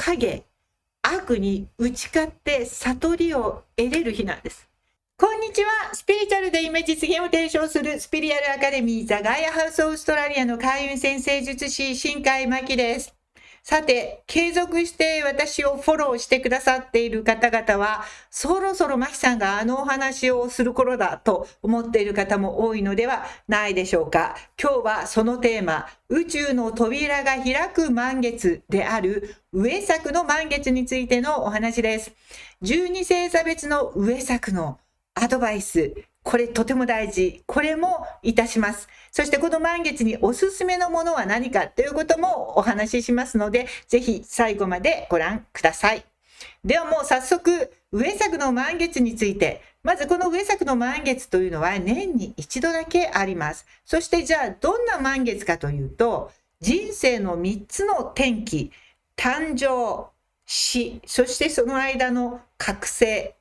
影、悪に打ち勝って悟りを得れる日なんです。こんにちは。スピリチュアルで夢実現を提唱するスピリアルアカデミーザガイアハウスオーストラリアの開運先生術師新海真希です。さて、継続して私をフォローしてくださっている方々は、そろそろ真希さんがあのお話をする頃だと思っている方も多いのではないでしょうか。今日はそのテーマ、宇宙の扉が開く満月である上作の満月についてのお話です。12星座別の上作のアドバイス、これとても大事。これもいたします。そしてこの満月におすすめのものは何かということもお話ししますので、ぜひ最後までご覧ください。ではもう早速、上作の満月について。まずこの上作の満月というのは年に一度だけあります。そしてじゃあどんな満月かというと、人生の3つの転機、誕生、死、そしてその間の覚醒、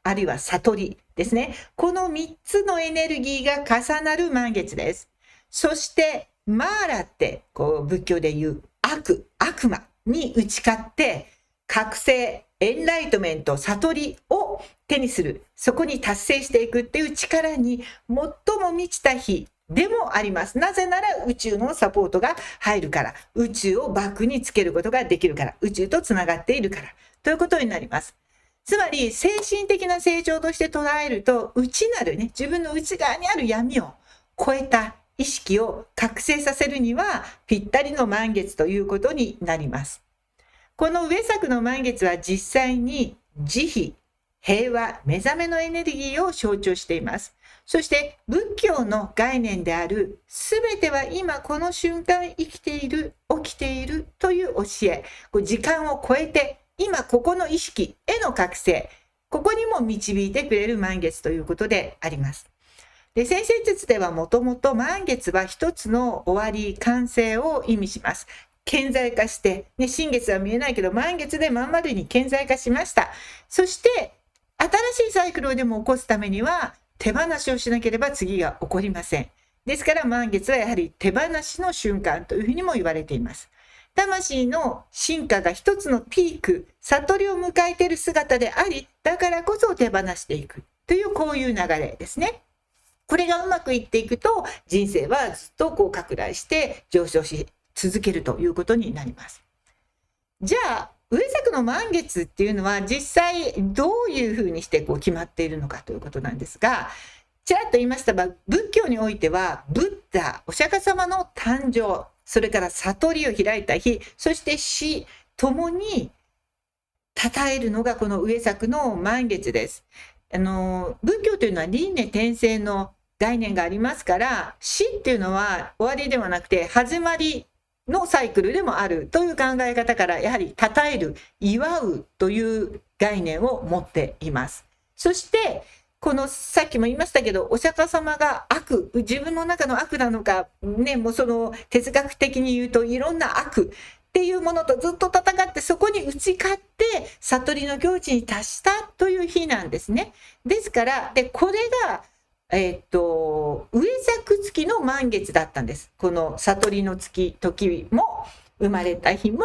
あるいは悟りですね。この3つのエネルギーが重なる満月です。そしてマーラって仏教でいう悪魔に打ち勝って覚醒、エンライトメント、悟りを手にする、そこに達成していくっていう力に最も満ちた日でもあります。なぜなら宇宙のサポートが入るから、宇宙をバックにつけることができるから、宇宙とつながっているからということになります。つまり精神的な成長として捉えると、内なるね、自分の内側にある闇を超えた意識を覚醒させるにはぴったりの満月ということになります。この上作の満月は実際に慈悲、平和、目覚めのエネルギーを象徴しています。そして仏教の概念である全ては今この瞬間生きている、起きているという教え、時間を超えて今ここの意識への覚醒、ここにも導いてくれる満月ということであります。で、先生術ではもともと満月は一つの終わり、完成を意味します。顕在化して、ね、新月は見えないけど満月でまん丸に顕在化しました。そして新しいサイクルをでも起こすためには手放しをしなければ次が起こりません。ですから満月はやはり手放しの瞬間というふうにも言われています。魂の進化が一つのピーク、悟りを迎えている姿であり、だからこそ手放していくというこういう流れですね。これがうまくいっていくと人生はずっと拡大して上昇し続けるということになります。じゃあ上作の満月っていうのは実際どういうふうにして決まっているのかということなんですが、ちらっと言いましたが、仏教においてはブッダ、お釈迦様の誕生、それから悟りを開いた日、そして死ともに称えるのがこの上作の満月です。仏教というのは輪廻転生の概念がありますから、死っていうのは終わりではなくて始まりのサイクルでもあるという考え方から、やはり称える、祝うという概念を持っています。そしてこのさっきも言いましたけど、お釈迦様が悪、自分の中の悪なのか、ね、もうその哲学的に言うといろんな悪っていうものとずっと戦って、そこに打ち勝って悟りの境地に達したという日なんですね。ですから、これが上作付きの満月だったんです。この悟りの時も生まれた日も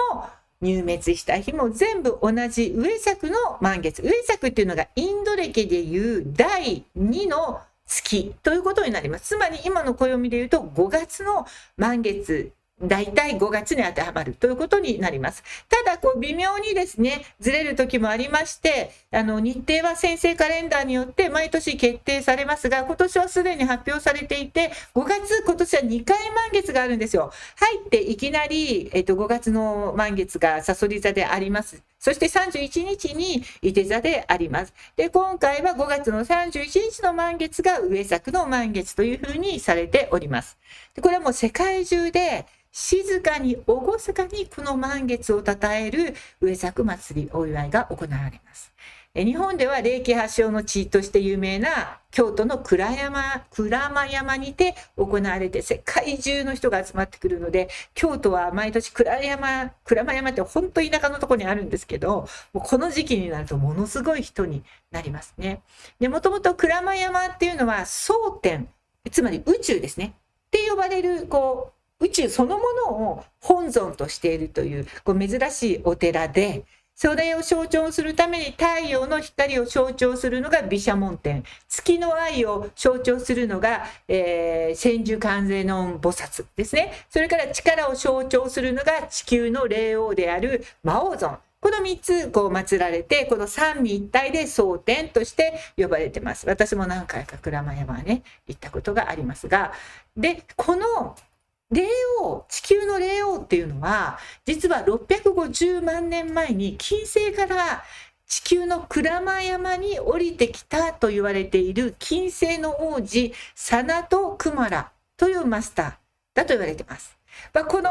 入滅した日も全部同じ上作の満月。上作っていうのがインド暦でいう第2の月ということになります。つまり今の暦でいうと5月の満月、だいたい5月に当てはまるということになります。ただ微妙にですねずれる時もありまして、日程は先生カレンダーによって毎年決定されますが、今年はすでに発表されていて、5月今年は2回満月があるんですよ。入っていきなり、5月の満月がさそり座であります。そして31日にいて座であります。で、今回は5月の31日の満月が上作の満月というふうにされております。で、これはもう世界中で静かに厳かにこの満月を称える上作祭りお祝いが行われます。日本では霊気発祥の地として有名な京都の鞍馬山にて行われて、世界中の人が集まってくるので、京都は毎年鞍馬山って本当に田舎のところにあるんですけど、もうこの時期になるとものすごい人になりますね。で、もともと鞍馬山っていうのは蒼天、つまり宇宙ですねって呼ばれる宇宇宙そのものを本尊としているという珍しいお寺で、それを象徴するために太陽の光を象徴するのが毘沙門天、月の愛を象徴するのが、千手観世音菩薩ですね。それから力を象徴するのが地球の霊王である魔王尊。この3つ祀られて、この三位一体で蒼天として呼ばれてます。私も何回か鞍馬山はね行ったことがありますが、でこの霊王、地球の霊王っていうのは、実は650万年前に金星から地球の鞍馬山に降りてきたと言われている金星の王子サナト・クマラというマスターだと言われています。この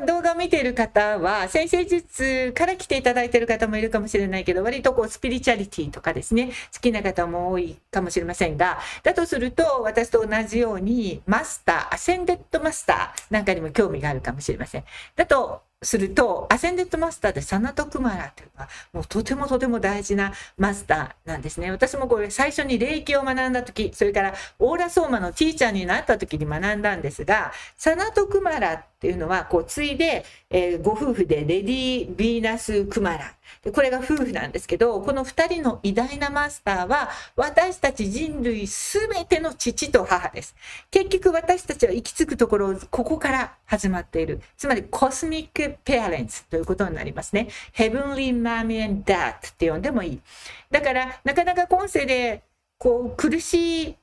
動画を見ている方は先生術から来ていただいている方もいるかもしれないけど、割とスピリチュアリティとかですね、好きな方も多いかもしれませんが、だとすると私と同じようにマスター、アセンデッドマスターなんかにも興味があるかもしれません。だとするとアセンデッドマスターでサナト・クマラというのはもうとてもとても大事なマスターなんですね。私もこれ最初に霊気を学んだ時、それからオーラソーマのティーチャーになった時に学んだんですが、サナト・クマラっていうのはついで、ご夫婦でレディ・ヴィーナス・クマラ、これが夫婦なんですけど、この2人の偉大なマスターは私たち人類すべての父と母です。結局私たちは行き着くところ、ここから始まっている。つまりコスミック・ペアレンツということになりますね。ヘブンリー・マミー・ダッドって呼んでもいい。だからなかなか今世で苦しい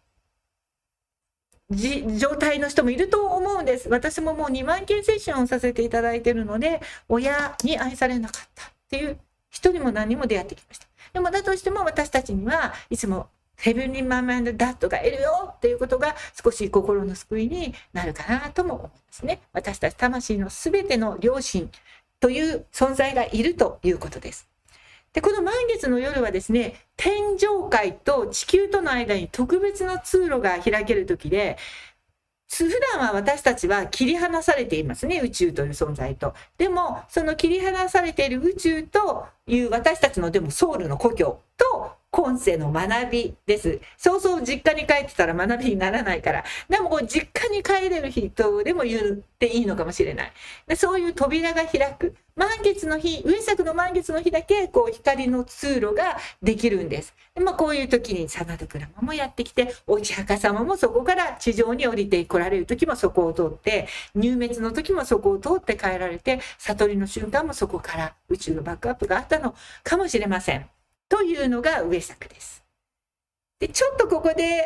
状態の人もいると思うんです。私ももう2万件セッションをさせていただいているので、親に愛されなかったっていう人にも何にも出会ってきました。でもだとしても私たちにはいつもヘブンリーマン&ダッドがいるよっていうことが少し心の救いになるかなとも思いますね。私たち魂のすべての両親という存在がいるということです。でこの満月の夜はですね、天上界と地球との間に特別な通路が開ける時で、普段は私たちは切り離されていますね、宇宙という存在と。でもその切り離されている宇宙という私たちのでもソウルの故郷と今世の学びです。そうそう実家に帰ってたら学びにならないから、でも実家に帰れる人でも言っていいのかもしれない。でそういう扉が開く。満月の日、上作の満月の日だけ光の通路ができるんです。でこういう時にサナドクラマもやってきて、おちはか様もそこから地上に降りて来られる時もそこを通って、入滅の時もそこを通って帰られて、悟りの瞬間もそこから宇宙のバックアップがあったのかもしれません。というのが上作です。でちょっとここで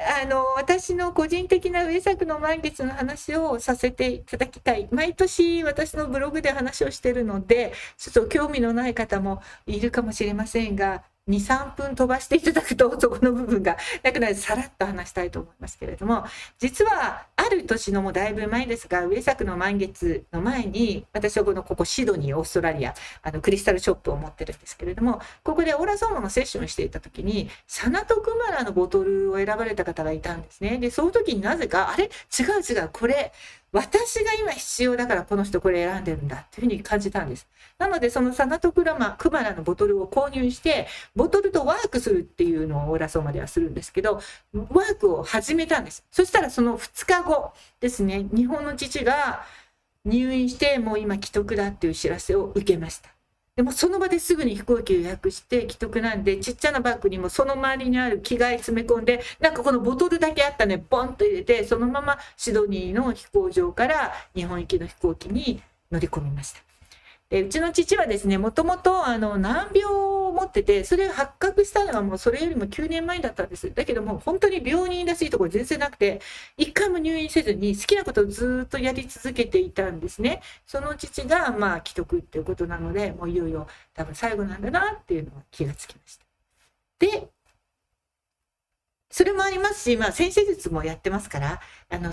私の個人的な上作の満月の話をさせていただきたい。毎年私のブログで話をしているので、ちょっと興味のない方もいるかもしれませんが、2、3分飛ばしていただくとそこの部分がなくなる、さらっと話したいと思いますけれども、実はある年のもうだいぶ前ですが、上作の満月の前に私はここシドニー、オーストラリアクリスタルショップを持ってるんですけれども、ここでオーラソーマのセッションをしていた時にサナトクマラのボトルを選ばれた方がいたんですね。でその時になぜか違うこれ私が今必要だからこの人これ選んでるんだっていうふうに感じたんです。なのでそのサナトクマラのボトルを購入して、ボトルとワークするっていうのをオーラソーマではするんですけど、ワークを始めたんです。そしたらその2日後ですね、日本の父が入院してもう今危篤だっていう知らせを受けました。でもその場ですぐに飛行機を予約して既得なんで、ちっちゃなバッグにもその周りにある着替え詰め込んで、このボトルだけあったね、ボンと入れて、そのままシドニーの飛行場から日本行きの飛行機に乗り込みました。でうちの父はですね、もともと難病を持ってて、それを発覚したのはもうそれよりも9年前だったんです。だけども本当に病人らしいところ全然なくて、一回も入院せずに好きなことをずっとやり続けていたんですね。その父が既得っていうことなので、もういよいよ多分最後なんだなっていうのは気がつきました。でそれもありますし、先生術もやってますから、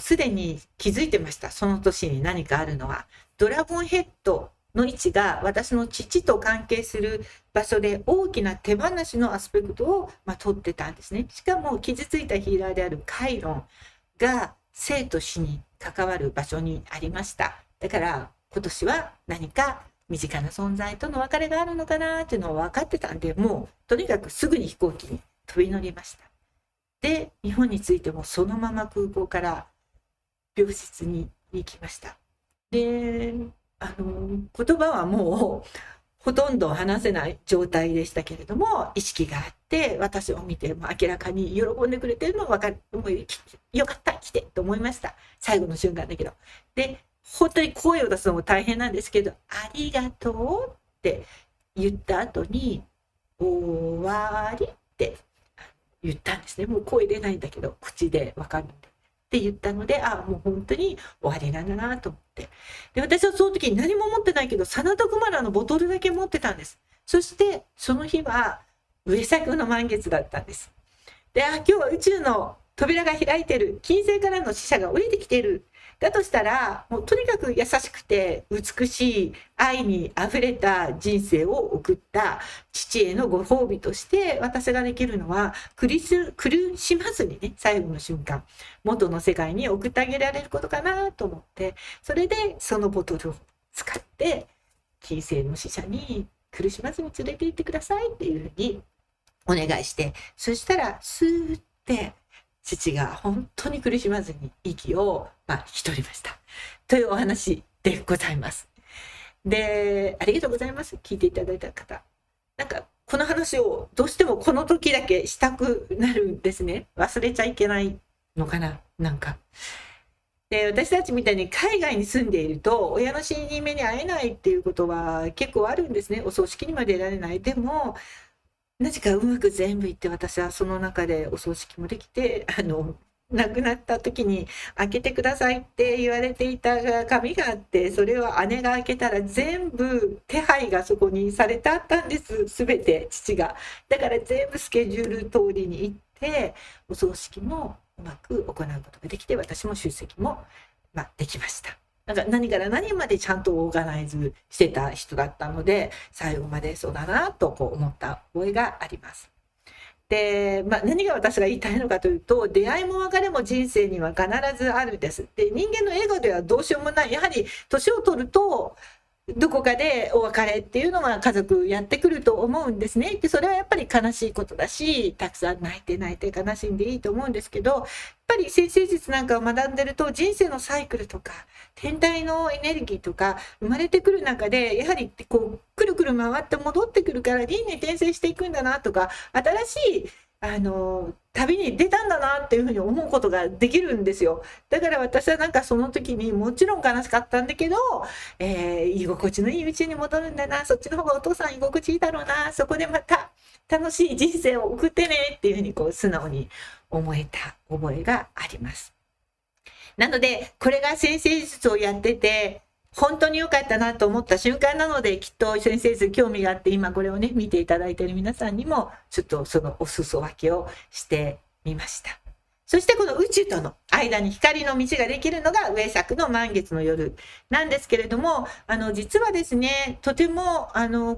すでに気づいてました。その年に何かあるのは。ドラゴンヘッドの位置が私の父と関係する場所で大きな手放しのアスペクトを取ってたんですね。しかも傷ついたヒーラーであるカイロンが生と死に関わる場所にありました。だから今年は何か身近な存在との別れがあるのかなっていうのを分かってたんで、もうとにかくすぐに飛行機に飛び乗りました。で日本に着いてもそのまま空港から病室に行きました。で、言葉はもうほとんど話せない状態でしたけれども、意識があって私を見ても明らかに喜んでくれてるの分かる。もうよかった、来てと思いました。最後の瞬間だけど。で、本当に声を出すのも大変なんですけど、ありがとうって言った後に、終わりって言ったんですね。もう声出ないんだけど口で分かるんでって言ったので、もう本当に終わりなんだなと思って。で、私はその時に何も持ってないけどサナトクマラのボトルだけ持ってたんです。そしてその日は上作の満月だったんです。で、今日は宇宙の扉が開いてる、金星からの使者が降りてきている。だとしたら、もうとにかく優しくて美しい愛にあふれた人生を送った父へのご褒美として私ができるのは苦しまずにね、最後の瞬間元の世界に送ってあげられることかなと思って、それでそのボトルを使って金星の使者に苦しまずに連れて行ってくださいっていうふうにお願いして、そしたらスーって父が本当に苦しまずに息を引き取りましたというお話でございます。で、ありがとうございます。聞いていただいた方。なんかこの話をどうしてもこの時だけしたくなるんですね。忘れちゃいけないのかな、なんか。で、私たちみたいに海外に住んでいると親の死に目に会えないっていうことは結構あるんですね。お葬式にまで出られない。でもなぜかうまく全部いって、私はその中でお葬式もできて、亡くなった時に開けてくださいって言われていた紙があって、それを姉が開けたら全部手配がそこにされてあったんです。全て父が。だから全部スケジュール通りに行ってお葬式もうまく行うことができて、私も出席もできました。なんか何から何までちゃんとオーガナイズしてた人だったので、最後までそうだなと思った覚えがあります。で、何が私が言いたいのかというと、出会いも別れも人生には必ずあるんです。で、人間のエゴではどうしようもない。やはり年を取るとどこかでお別れっていうのは家族やってくると思うんですね。で、それはやっぱり悲しいことだし、たくさん泣いて悲しんでいいと思うんですけど、やっぱり先生術なんかを学んでると、人生のサイクルとか天体のエネルギーとか生まれてくる中で、やはりくるくる回って戻ってくるから輪廻転生していくんだなとか、新しい旅に出たんだなっていうふうに思うことができるんですよ。だから私はなんかその時にもちろん悲しかったんだけど、居心地のいい家に戻るんだな、そっちの方がお父さん居心地いいだろうな、そこでまた楽しい人生を送ってねっていうふうに素直に思えた覚えがあります。なのでこれが先生術をやってて本当に良かったなと思った瞬間なので、きっと先生術興味があって今これをね見ていただいている皆さんにもちょっとそのお裾分けをしてみました。そしてこの宇宙との間に光の道ができるのが上作の満月の夜なんですけれども、実はですね、とても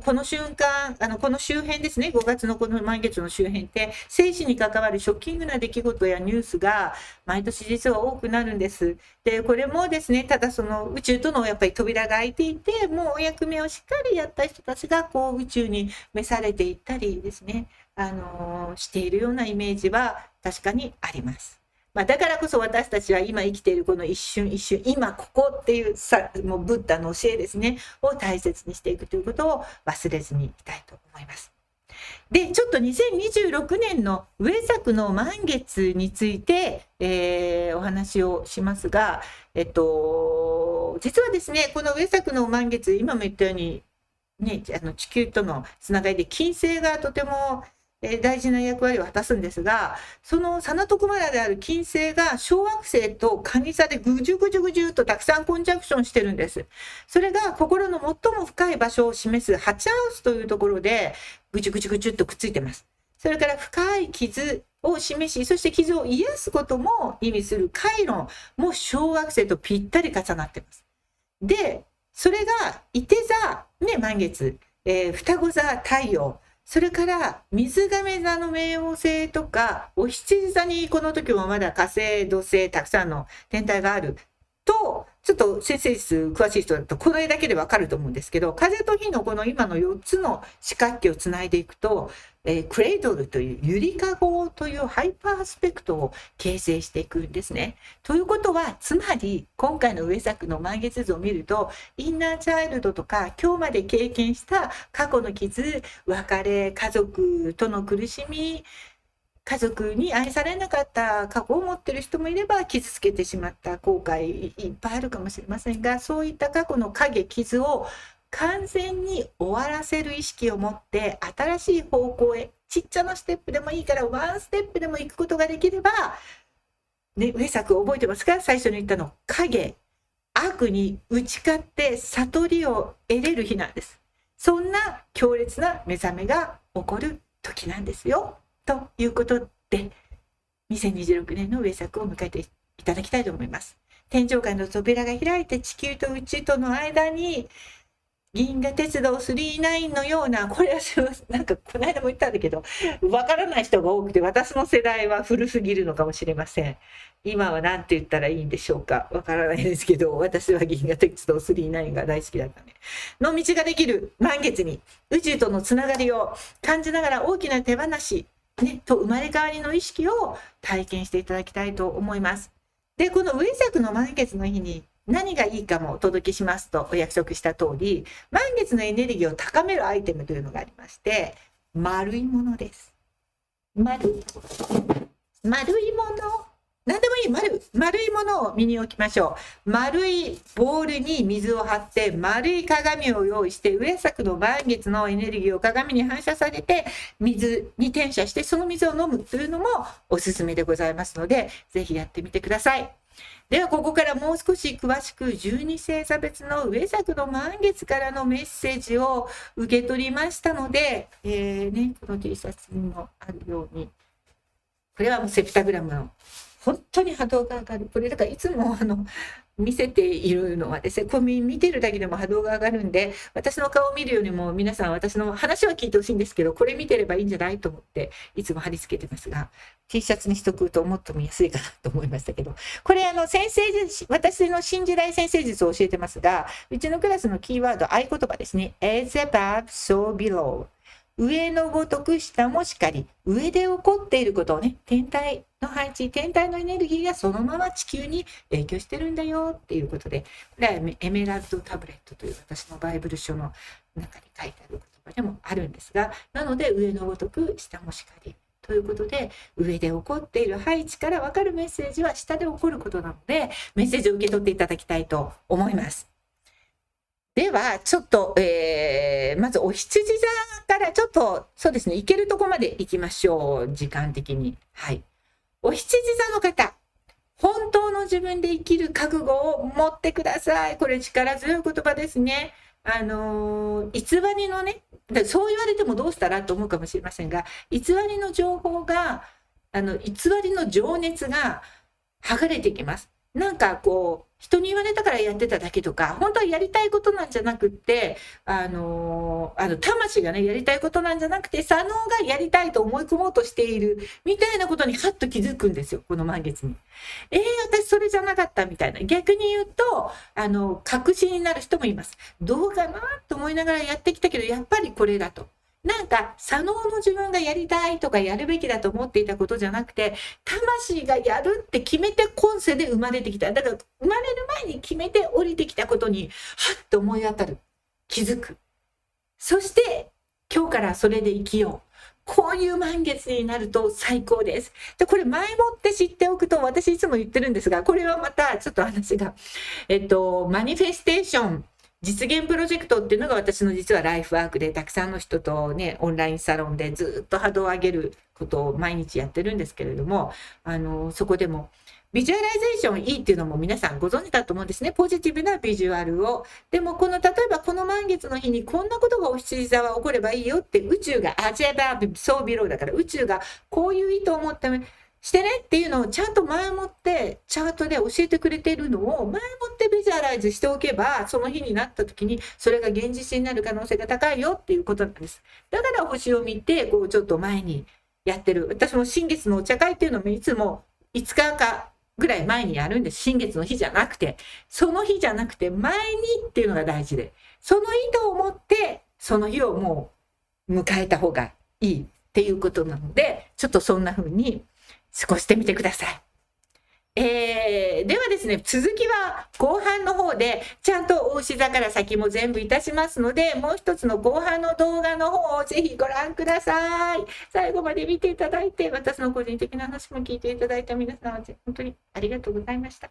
この瞬間この周辺ですね、5月のこの満月の周辺って生死に関わるショッキングな出来事やニュースが毎年実は多くなるんです。で、これもですね、ただその宇宙とのやっぱり扉が開いていて、もうお役目をしっかりやった人たちが宇宙に召されていったりですね、しているようなイメージは確かにあります。だからこそ私たちは今生きているこの一瞬一瞬、今ここっていうもうブッダの教えですねを大切にしていくということを忘れずにいきたいと思います。で、ちょっと2026年の上作の満月について、お話をしますが、実はですね、この上作の満月、今も言ったようにね、地球とのつながりで金星がとても大事な役割を果たすんですが、そのサナトクマラである金星が小惑星と蟹座でぐじゅぐじゅぐじゅとたくさんコンジャクションしてるんです。それが心の最も深い場所を示す8ハウスというところでぐじゅぐじゅぐじゅっとくっついてます。それから深い傷を示し、そして傷を癒すことも意味するカイロンも小惑星とぴったり重なってます。で、それがいて座、ね、満月、双子座太陽、それから水亀座の冥王星とかお羊座にこの時もまだ火星土星たくさんの天体があると、ちょっと先生術詳しい人だとこれだけでわかると思うんですけど、風と火のこの今の4つの四角形をつないでいくと、クレイドルというゆりかごというハイパーアスペクトを形成していくんですね。ということは、つまり今回の上作の満月図を見ると、インナーチャイルドとか今日まで経験した過去の傷、別れ、家族との苦しみ、家族に愛されなかった過去を持ってる人もいれば、傷つけてしまった後悔いっぱいあるかもしれませんが、そういった過去の影、傷を完全に終わらせる意識を持って新しい方向へ、ちっちゃなステップでもいいからワンステップでも行くことができれば、ね、上作覚えてますか？最初に言ったの、影、悪に打ち勝って悟りを得れる日なんです。そんな強烈な目覚めが起こる時なんですよ。ということで、2026年の上作を迎えていただきたいと思います。天井界の扉が開いて地球と宇宙との間に銀河鉄道999のような、これはなんかこの間も言ったんだけど、わからない人が多くて、私の世代は古すぎるのかもしれません。今は何て言ったらいいんでしょうか。わからないですけど、私は銀河鉄道999が大好きだったね。の道ができる満月に宇宙とのつながりを感じながら大きな手放し、ね、と生まれ変わりの意識を体験していただきたいと思います。で、この上作の満月の日に何がいいかもお届けしますとお約束した通り、満月のエネルギーを高めるアイテムというのがありまして、丸いものです。丸いもの。何でもいい、丸いものを身に置きましょう。丸いボールに水を張って、丸い鏡を用意して、上作の満月のエネルギーを鏡に反射されて、水に転写して、その水を飲むというのもおすすめでございますので、ぜひやってみてください。では、ここからもう少し詳しく、12星座別の上作の満月からのメッセージを受け取りましたので、この T シャツにもあるように、これはもうセプタグラムの本当に波動が上がる。これだからいつも見せているのはですね、これ見てるだけでも波動が上がるんで、私の顔を見るよりも皆さん私の話は聞いてほしいんですけど、これ見てればいいんじゃないと思っていつも貼り付けてますが、T シャツにしとくともっと見やすいかなと思いましたけど、これ私の新時代先生術を教えてますが、うちのクラスのキーワード、合言葉ですね。as above, so below。上のごとく下もしかり、上で起こっていることをね、天体の配置、天体のエネルギーがそのまま地球に影響してるんだよっていうことで、これはエメラルドタブレットという私のバイブル書の中に書いてある言葉でもあるんですが、なので上のごとく下もしかりということで、上で起こっている配置から分かるメッセージは下で起こることなので、メッセージを受け取っていただきたいと思います。では、ちょっと、まずお羊座からちょっと、そうですね、行けるとこまで行きましょう。時間的に。はい。お羊座の方、本当の自分で生きる覚悟を持ってください。これ力強い言葉ですね。偽りのね、そう言われてもどうしたらと思うかもしれませんが、偽りの情報が、偽りの情熱が剥がれていきます。なんかこう、人に言われたからやってただけとか、本当はやりたいことなんじゃなくって、魂がね、やりたいことなんじゃなくて、左脳がやりたいと思い込もうとしている、みたいなことにハッと気づくんですよ、この満月に。私それじゃなかったみたいな。逆に言うと、確信になる人もいます。どうかなと思いながらやってきたけど、やっぱりこれだと。なんか左脳の自分がやりたいとかやるべきだと思っていたことじゃなくて、魂がやるって決めて今世で生まれてきた。だから生まれる前に決めて降りてきたことにはっと思い当たる、気づく。そして今日からそれで生きよう。こういう満月になると最高です。で、これ前もって知っておくと、私いつも言ってるんですが、これはまたちょっと話が、マニフェステーション、実現プロジェクトっていうのが私の実はライフワークで、たくさんの人とね、オンラインサロンでずっと波動を上げることを毎日やってるんですけれども、そこでもビジュアライゼーションいいっていうのも皆さんご存知だと思うんですね。ポジティブなビジュアルを。でも例えばこの満月の日にこんなことがお羊座は起こればいいよって、宇宙がas above, so below だから、宇宙がこういう意図を持ってしてねっていうのをちゃんと前もってチャートで教えてくれているのを前もってビジュアライズしておけば、その日になった時にそれが現実になる可能性が高いよっていうことなんです。だから星を見てこうちょっと前にやってる。私も新月のお茶会っていうのもいつも5日かぐらい前にやるんです。新月の日じゃなくて、その日じゃなくて前にっていうのが大事で、その意図を持ってその日をもう迎えた方がいいっていうことなので、ちょっとそんな風に過ごしてみてください。ではですね、続きは後半の方でちゃんとお牛座から先も全部いたしますので、もう一つの後半の動画の方をぜひご覧ください。最後まで見ていただいて、私の個人的な話も聞いていただいた皆さんは本当にありがとうございました。